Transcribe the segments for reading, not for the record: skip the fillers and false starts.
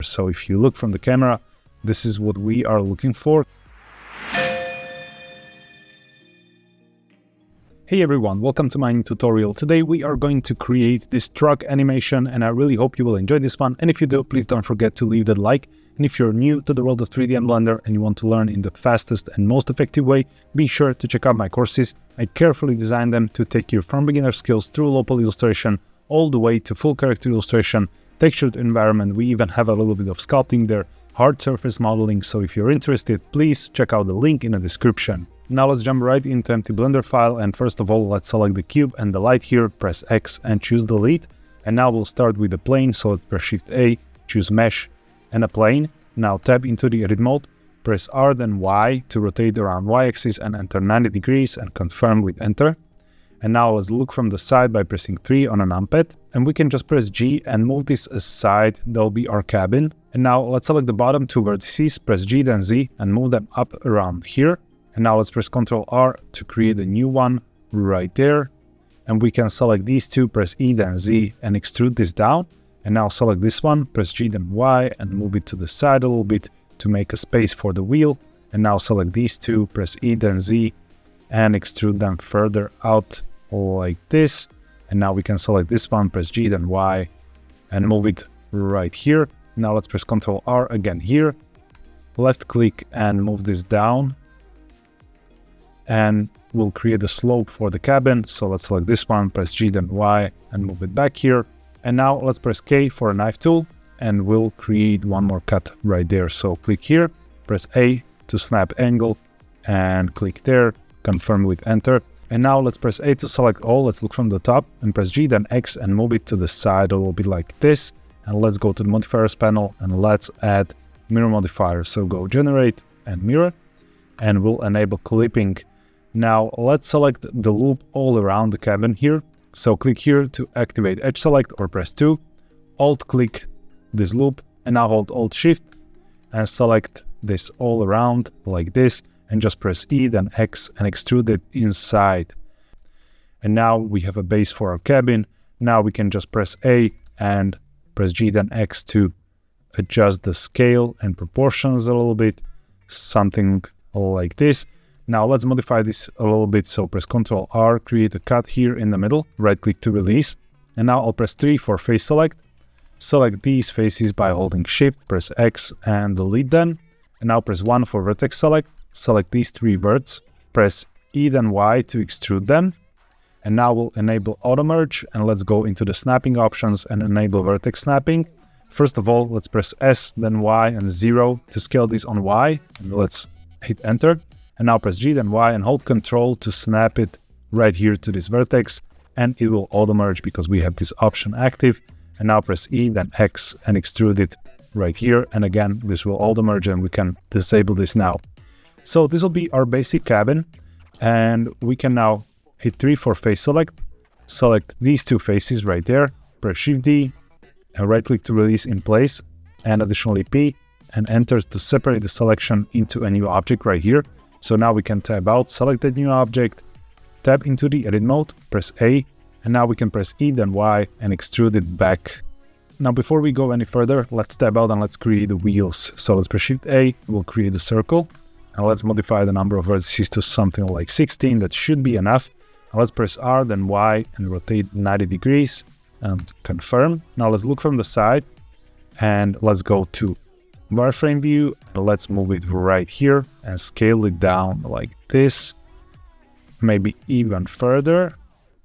So if you look from the camera, this is what we are looking for. Hey everyone, welcome to my new tutorial. Today we are going to create this truck animation and I really hope you will enjoy this one. And if you do, please don't forget to leave that like. And if you're new to the world of 3D and Blender and you want to learn in the fastest and most effective way, be sure to check out my courses. I carefully designed them to take you from beginner skills through low poly illustration all the way to full character illustration, textured environment. We even have a little bit of sculpting there, hard surface modeling. So if you're interested, please check out the link in the description. Now let's jump right into empty Blender file, and first of all let's select the cube and the light here, press X and choose delete. And now we'll start with the plane, so let's press Shift A, choose mesh and a plane. Now tab into the edit mode, press R then Y to rotate around Y-axis and enter 90 degrees and confirm with enter. And now let's look from the side by pressing 3 on a numpad, and we can just press G and move this aside. That'll be our cabin. And now let's select the bottom two vertices, press G then Z and move them up around here. And now let's press Ctrl R to create a new one right there. And we can select these two, press E then Z and extrude this down. And now select this one, press G then Y and move it to the side a little bit to make a space for the wheel. And now select these two, press E then Z and extrude them further out like this. And now we can select this one, press G then Y and move it right here. Now let's press Ctrl R again here, left click and move this down. And we'll create a slope for the cabin. So let's select this one, press G then Y and move it back here. And now let's press K for a knife tool and we'll create one more cut right there. So click here, press A to snap angle and click there, confirm with enter. And now let's press A to select all. Let's look from the top and press G then X and move it to the side a little bit like this. And let's go to the modifiers panel and let's add mirror modifier. So go generate and mirror and we'll enable clipping. Now let's select the loop all around the cabin here. So click here to activate edge select or press 2, alt click this loop and now hold alt shift and select this all around like this and just press E then X and extrude it inside. And now we have a base for our cabin. Now we can just press A and press G then X to adjust the scale and proportions a little bit, something like this. Now let's modify this a little bit, so press Ctrl R, create a cut here in the middle, right click to release. And now I'll press 3 for face select. Select these faces by holding Shift, press X and delete them. And now press 1 for vertex select. Select these three verts, press E then Y to extrude them. And now we'll enable auto merge and let's go into the snapping options and enable vertex snapping. First of all, let's press S then Y and 0 to scale this on Y and let's hit enter. And now press G then Y and hold Ctrl to snap it right here to this vertex and it will auto merge because we have this option active. And now press E then X and extrude it right here. And again, this will auto merge and we can disable this now. So this will be our basic cabin and we can now hit 3 for face select. Select these two faces right there, press Shift D and right click to release in place and additionally P and enter to separate the selection into a new object right here. So now we can tab out, select the new object, tab into the edit mode, press A, and now we can press E then Y and extrude it back. Now before we go any further, let's tab out and let's create the wheels. So let's press Shift A, we'll create a circle, and let's modify the number of vertices to something like 16, that should be enough. Now let's press R then Y and rotate 90 degrees and confirm. Now let's look from the side and let's go to wireframe view. Let's move it right here and scale it down like this, maybe even further.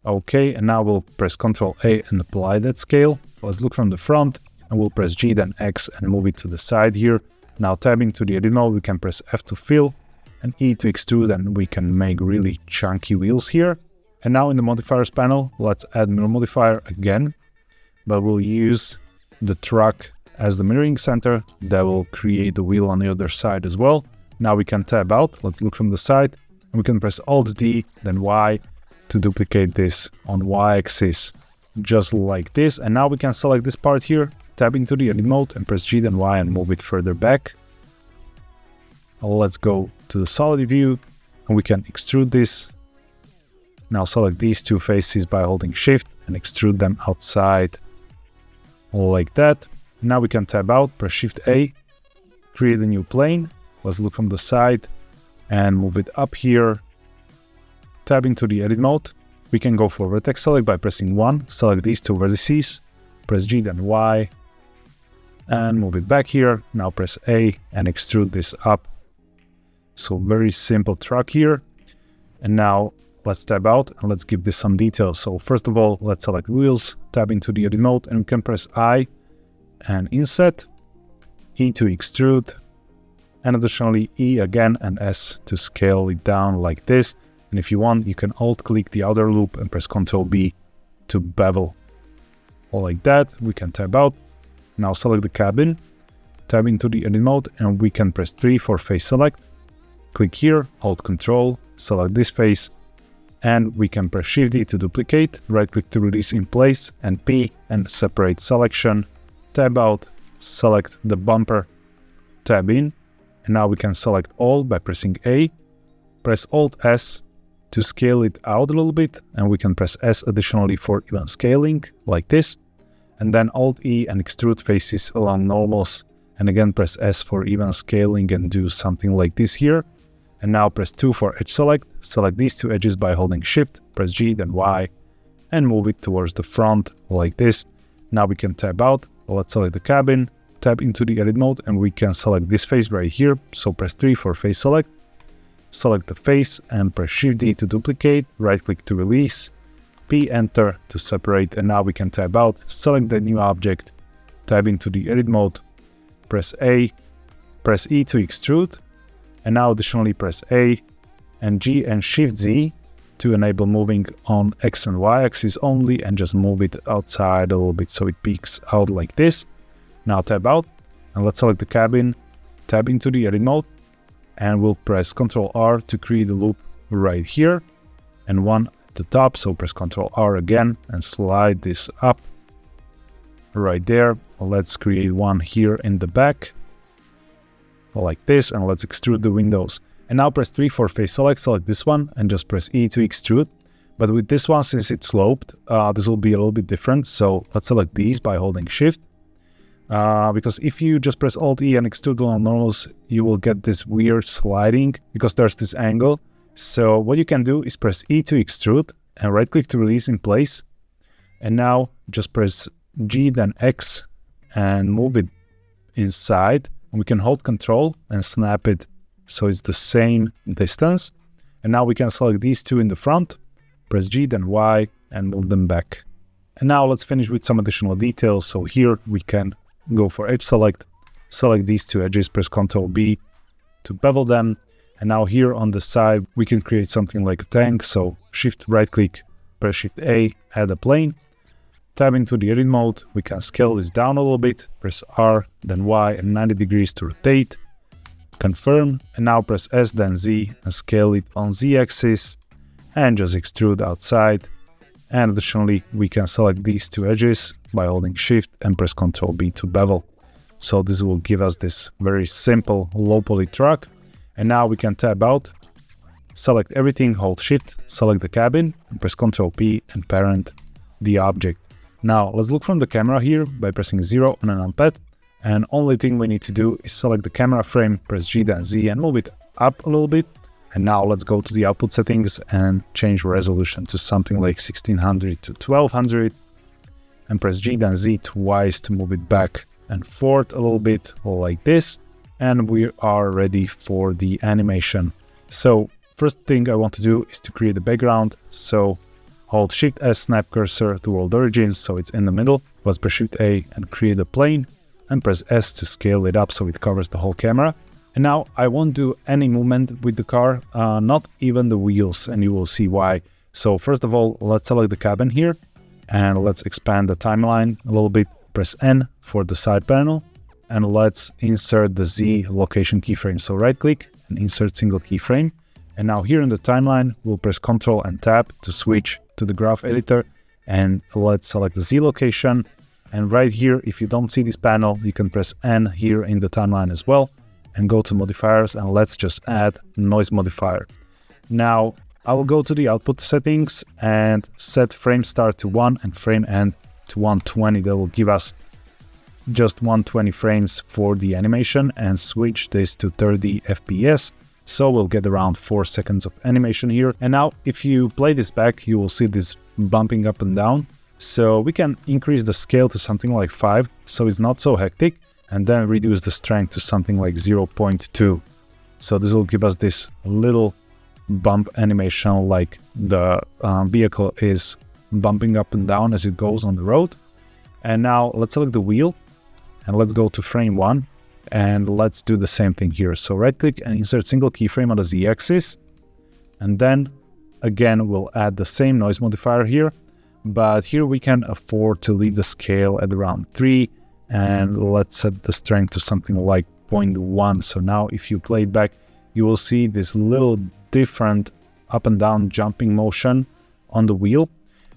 Okay, and now we'll press Ctrl A and apply that scale. Let's look from the front and we'll press G then X and move it to the side here. Now tabbing to the edit mode, we can press F to fill and E to extrude and we can make really chunky wheels here. And now in the modifiers panel, let's add mirror modifier again, but we'll use the truck as the mirroring center. That will create the wheel on the other side as well. Now we can tab out, let's look from the side, and we can press Alt D, then Y to duplicate this on Y-axis, just like this. And now we can select this part here, tab into the edit mode and press G then Y and move it further back. Let's go to the solid view and we can extrude this. Now select these two faces by holding Shift and extrude them outside like that. Now we can tab out, press Shift A, create a new plane. Let's look from the side and move it up here. Tab into the edit mode. We can go for vertex select by pressing 1, select these two vertices, press G then Y, and move it back here. Now press A and extrude this up. So very simple track here. And now let's tab out and let's give this some detail. So first of all, let's select wheels, tab into the edit mode, and we can press I and inset, E to extrude, and additionally E again and S to scale it down like this. And if you want, you can alt click the outer loop and press Ctrl B to bevel. Or like that. We can tab out. Now select the cabin, tab into the edit mode, and we can press 3 for face select. Click here, Alt Control, select this face, and we can press Shift D to duplicate, right click to release in place, and P and separate selection. Tab out, select the bumper, tab in, and now we can select all by pressing A, press Alt S to scale it out a little bit, and we can press S additionally for even scaling, like this, and then Alt E and extrude faces along normals, and again press S for even scaling and do something like this here. And now press 2 for edge select, select these two edges by holding Shift, press G then Y, and move it towards the front, like this. Now we can tab out, let's select the cabin, tab into the edit mode, and we can select this face right here, so press 3 for face select. Select the face and press Shift D to duplicate, right click to release, P enter to separate, and now we can tab out, select the new object, tab into the edit mode, press A, press E to extrude, and now additionally press A and G and Shift Z to enable moving on X and Y axis only, and just move it outside a little bit so it peeks out like this. Now tab out and let's select the cabin, tab into the edit mode, and we'll press Ctrl R to create a loop right here and one at the top. So press Ctrl R again and slide this up right there. Let's create one here in the back like this, and let's extrude the windows. And now press 3 for face select, select this one and just press E to extrude. But with this one, since it's sloped, this will be a little bit different. So let's select these by holding Shift. Because if you just press Alt E and extrude along normals, you will get this weird sliding because there's this angle. So what you can do is press E to extrude and right click to release in place. And now just press G then X and move it inside. And we can hold Control and snap it so it's the same distance. And now we can select these two in the front, press G then Y and move them back. And now let's finish with some additional details. So here we can go for edge select, select these two edges, press Ctrl B to bevel them. And now here on the side, we can create something like a tank. So Shift right click, press Shift A, add a plane, tab into the edit mode. We can scale this down a little bit, press R, then Y and 90 degrees to rotate, confirm. And now press S, then Z and scale it on Z axis and just extrude outside. And additionally, we can select these two edges by holding Shift and press Ctrl B to bevel. So this will give us this very simple low poly track. And now we can tab out, select everything, hold Shift, select the cabin, and press Ctrl P and parent the object. Now let's look from the camera here by pressing 0 on a numpad. And only thing we need to do is select the camera frame, press G then Z and move it up a little bit. And now let's go to the output settings and change resolution to something like 1600 to 1200 and press G then Z twice to move it back and forth a little bit like this. And we are ready for the animation. So first thing I want to do is to create a background. So hold Shift S, snap cursor to world origins so it's in the middle. Let's press Shift A and create a plane and press S to scale it up so it covers the whole camera. And now I won't do any movement with the car, not even the wheels, and you will see why. So first of all, let's select the cabin here and let's expand the timeline a little bit. Press N for the side panel and let's insert the Z location keyframe. So right click and insert single keyframe. And now here in the timeline, we'll press Ctrl and Tab to switch to the graph editor and let's select the Z location. And right here, if you don't see this panel, you can press N here in the timeline as well. And go to modifiers and let's just add noise modifier. Now I will go to the output settings and set frame start to 1 and frame end to 120. That will give us just 120 frames for the animation and switch this to 30 FPS. So we'll get around 4 seconds of animation here. And now if you play this back, you will see this bumping up and down. So we can increase the scale to something like 5, so it's not so hectic, and then reduce the strength to something like 0.2. So this will give us this little bump animation, like the vehicle is bumping up and down as it goes on the road. And now let's select the wheel and let's go to frame 1 and let's do the same thing here. So right click and insert single keyframe on the Z-axis, and then again we'll add the same noise modifier here, but here we can afford to leave the scale at around 3, and let's set the strength to something like 0.1. So now if you play it back, you will see this little different up and down jumping motion on the wheel.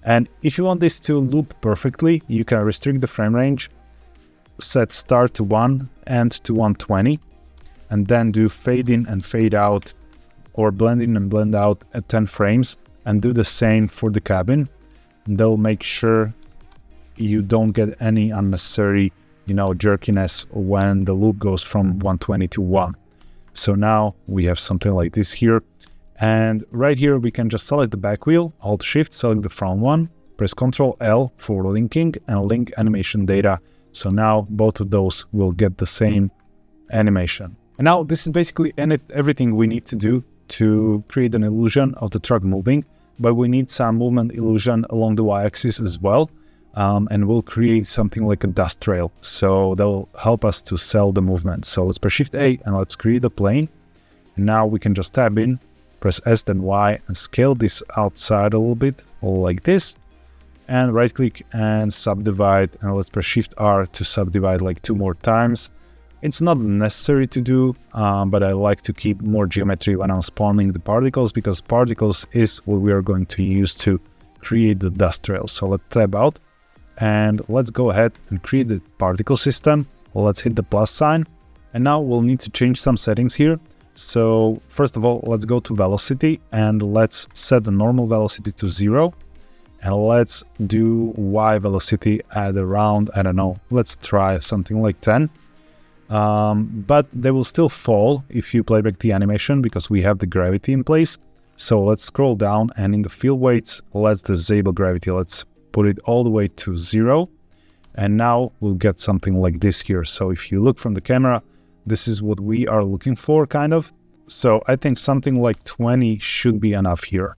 And if you want this to loop perfectly, you can restrict the frame range, set start to 1, end to 120, and then do fade in and fade out, or blend in and blend out at 10 frames, and do the same for the cabin. They'll make sure you don't get any unnecessary, jerkiness when the loop goes from 120 to 1. So now we have something like this here. And right here, we can just select the back wheel, Alt-Shift, select the front one, press Ctrl-L for linking, and link animation data. So now both of those will get the same animation. And now this is basically everything we need to do to create an illusion of the truck moving, but we need some movement illusion along the y-axis as well. And we'll create something like a dust trail. So that'll help us to sell the movement. So let's press Shift A and let's create a plane. And now we can just tab in, press S then Y, and scale this outside a little bit, like this. And right click and subdivide, and let's press Shift R to subdivide like 2 more times. It's not necessary to do, but I like to keep more geometry when I'm spawning the particles, because particles is what we are going to use to create the dust trail. So let's tab out and let's go ahead and create the particle system. Let's hit the plus sign, and now we'll need to change some settings here. So first of all, let's go to velocity and let's set the normal velocity to 0. And let's do Y velocity at around, I don't know, let's try something like 10. But they will still fall if you play back the animation, because we have the gravity in place. So let's scroll down, and in the field weights, let's disable gravity. Let's put it all the way to 0. And now we'll get something like this here. So if you look from the camera, this is what we are looking for, kind of. So I think something like 20 should be enough here.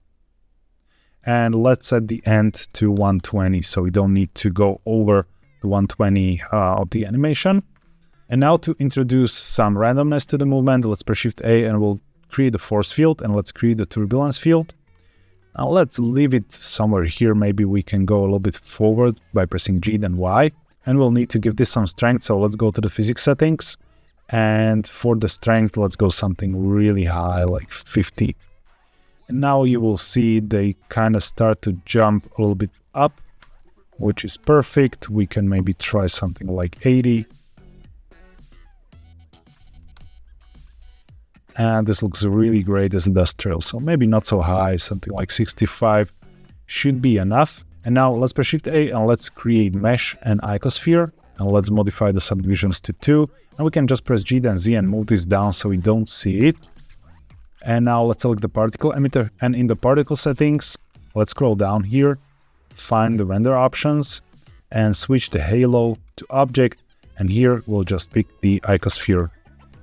And let's set the end to 120, so we don't need to go over the 120 of the animation. And now to introduce some randomness to the movement, let's press Shift A and we'll create the force field, and let's create the turbulence field. Now let's leave it somewhere here. Maybe we can go a little bit forward by pressing G then Y. And we'll need to give this some strength, so let's go to the physics settings. And for the strength, let's go something really high, like 50. And now you will see they kind of start to jump a little bit up, which is perfect. We can maybe try something like 80. And this looks really great as a dust trail. So maybe not so high, something like 65 should be enough. And now let's press Shift A and let's create mesh and icosphere. And let's modify the subdivisions to 2. And we can just press G then Z and move this down so we don't see it. And now let's select the particle emitter, and in the particle settings, let's scroll down here, find the render options, and switch the halo to object, and here we'll just pick the icosphere.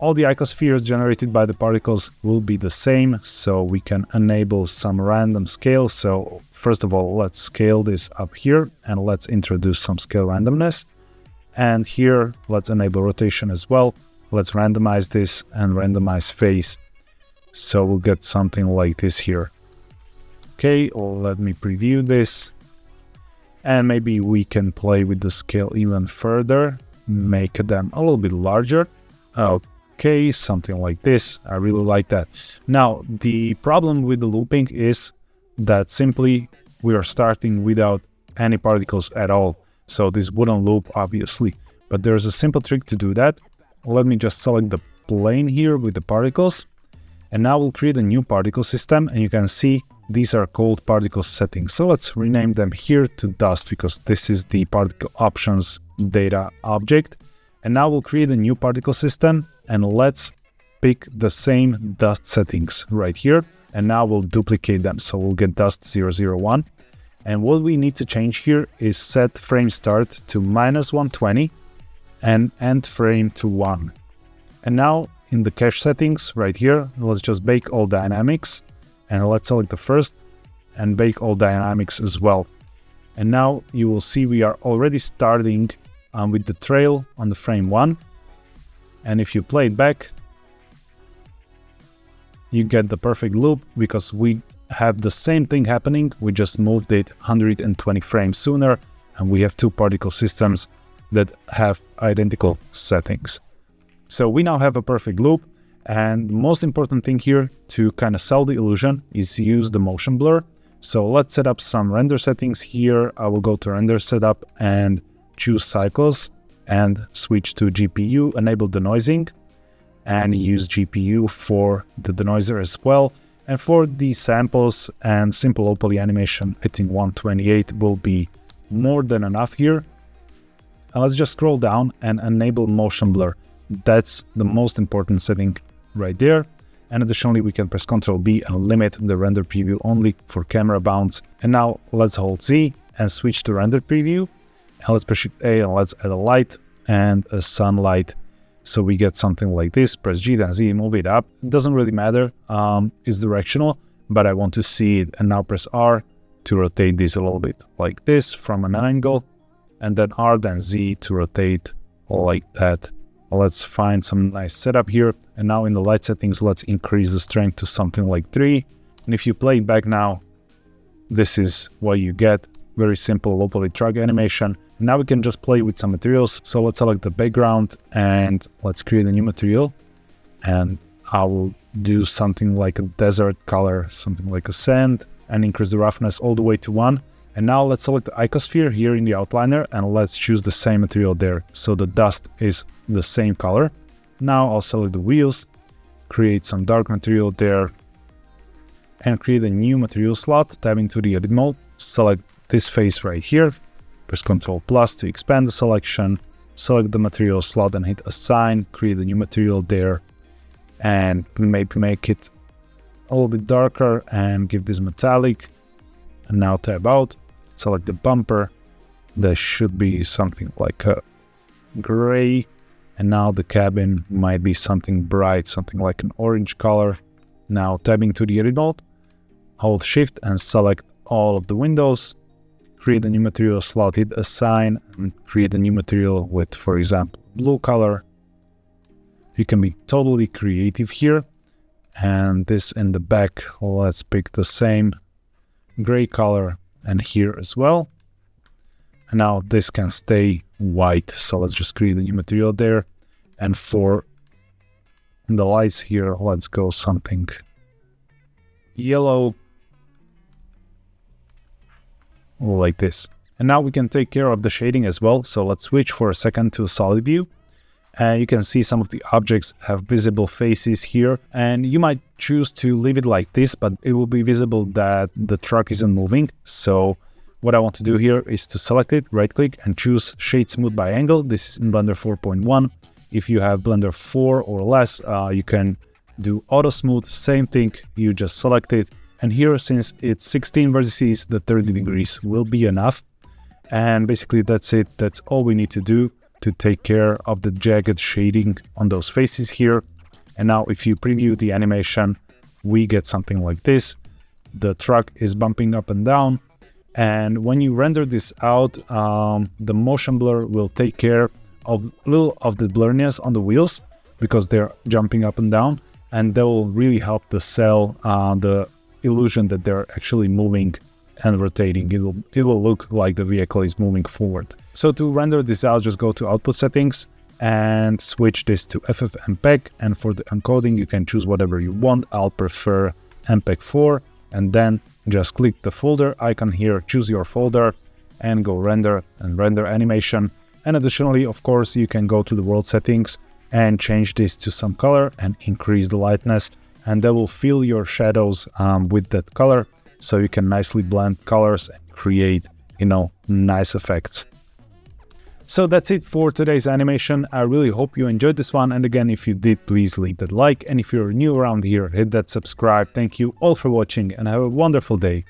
All the icospheres generated by the particles will be the same, so we can enable some random scale. So first of all, let's scale this up here, and let's introduce some scale randomness. And here, let's enable rotation as well. Let's randomize this and randomize phase. So we'll get something like this here. Okay, let me preview this. And maybe we can play with the scale even further, make them a little bit larger. Okay, something like this. I really like that. Now, the problem with the looping is that simply we are starting without any particles at all. So this wouldn't loop, obviously. But there's a simple trick to do that. Let me just select the plane here with the particles. And now we'll create a new particle system, and you can see these are called particle settings. So let's rename them here to dust, because this is the particle options data object. And now we'll create a new particle system, and let's pick the same dust settings right here. And now we'll duplicate them. So we'll get dust 001. And what we need to change here is set frame start to -120 and end frame to 1. And now in the cache settings right here, let's just bake all dynamics, and let's select the first and bake all dynamics as well. And now you will see we are already starting with the trail on the frame 1. And if you play it back, you get the perfect loop, because we have the same thing happening. We just moved it 120 frames sooner, and we have two particle systems that have identical settings. So we now have a perfect loop. And the most important thing here to kind of sell the illusion is use the motion blur. So let's set up some render settings here. I will go to render setup and choose cycles and switch to GPU, enable denoising, and use GPU for the denoiser as well. And for the samples and simple low poly animation, I think 128 will be more than enough here. And let's just scroll down and enable motion blur. That's the most important setting right there. And additionally, we can press Ctrl B and limit the render preview only for camera bounce. And now let's hold Z and switch to render preview. And let's press Shift A and let's add a light and a sunlight. So we get something like this. Press G, then Z, move it up. It doesn't really matter, it's directional, but I want to see it. And now press R to rotate this a little bit like this from an angle. And then R, then Z to rotate like that. Let's find some nice setup here. And now in the light settings, let's increase the strength to something like 3. And if you play it back now, this is what you get. Very simple low poly truck animation. Now we can just play with some materials. So let's select the background and let's create a new material. And I will do something like a desert color, something like a sand, and increase the roughness all the way to 1. And now let's select the icosphere here in the outliner, and let's choose the same material there. So the dust is the same color. Now I'll select the wheels, create some dark material there, and create a new material slot, tab into the edit mode, select this face right here, press Ctrl plus to expand the selection, select the material slot and hit assign, create a new material there, and maybe make it a little bit darker and give this metallic. And now tab out, select the bumper. There should be something like a gray. And now the cabin might be something bright, something like an orange color. Now tabbing to the edit mode, hold shift and select all of the windows, create a new material slot, hit assign, and create a new material with, for example, blue color. You can be totally creative here. And this in the back, let's pick the same gray color and here as well. And now this can stay white. So let's just create a new material there. And for the lights here, let's go something yellow like this. And now we can take care of the shading as well. So let's switch for a second to a solid view. And you can see some of the objects have visible faces here. And you might choose to leave it like this, but it will be visible that the truck isn't moving. So what I want to do here is to select it, right click and choose Shade Smooth by Angle. This is in Blender 4.1. If you have Blender 4 or less, you can do Auto Smooth, same thing, you just select it. And here, since it's 16 vertices, the 30 degrees will be enough. And basically that's it. That's all we need to do to take care of the jagged shading on those faces here. And now if you preview the animation, we get something like this. The truck is bumping up and down. And when you render this out, the motion blur will take care of a little of the blurriness on the wheels because they're jumping up and down. And that will really help to sell the illusion that they're actually moving and rotating. It will look like the vehicle is moving forward. So to render this out, just go to output settings and switch this to FFmpeg. And for the encoding, you can choose whatever you want. I'll prefer MPEG 4, and then just click the folder icon here, choose your folder and go render and render animation. And additionally, of course, you can go to the world settings and change this to some color and increase the lightness, and that will fill your shadows with that color. so you can nicely blend colors and create, nice effects. So that's it for today's animation. I really hope you enjoyed this one. And again, if you did, please leave that like. And if you're new around here, hit that subscribe. Thank you all for watching and have a wonderful day.